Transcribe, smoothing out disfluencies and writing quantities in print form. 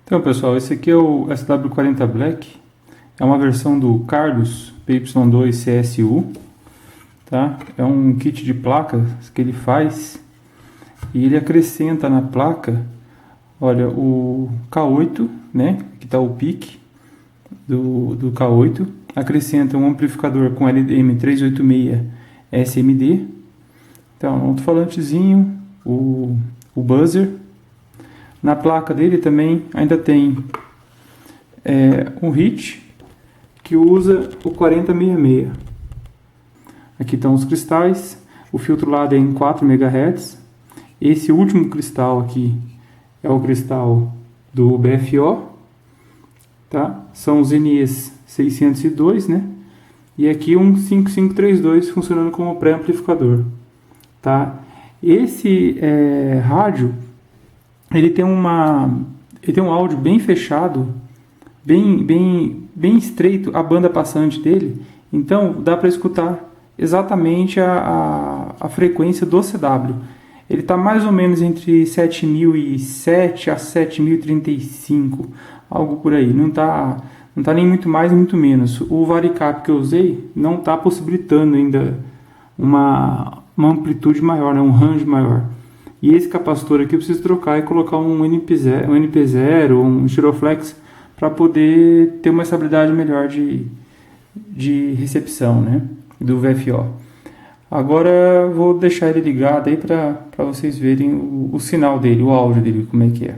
Então, pessoal, esse aqui é o SW40 Black, é uma versão do Carlos PY2 CSU, tá? É um kit de placas que ele faz e ele acrescenta na placa, olha, o K8, né? Que tá o pique do K8, acrescenta um amplificador com LM386 SMD, então um alto-falantezinho, o buzzer. Na placa dele também ainda tem um hit que usa o 4066. Aqui estão os cristais, o filtro lado é em 4 MHz. Esse último cristal aqui é o cristal do BFO, tá? São os NEs 602, né? E aqui um 5532 funcionando como pré-amplificador, tá? Esse rádio ele tem um áudio bem fechado, bem estreito, a banda passante dele, então dá para escutar exatamente a frequência do CW. Ele está mais ou menos entre 7007 a 7035, algo por aí, não tá nem muito mais nem muito menos. O varicap que eu usei não está possibilitando ainda uma amplitude maior, né? Um range maior. E esse capacitor aqui eu preciso trocar e colocar um NP0 ou um Giroflex para poder ter uma estabilidade melhor de recepção, né, do VFO. Agora vou deixar ele ligado aí para vocês verem o sinal dele, o áudio dele, como é que é.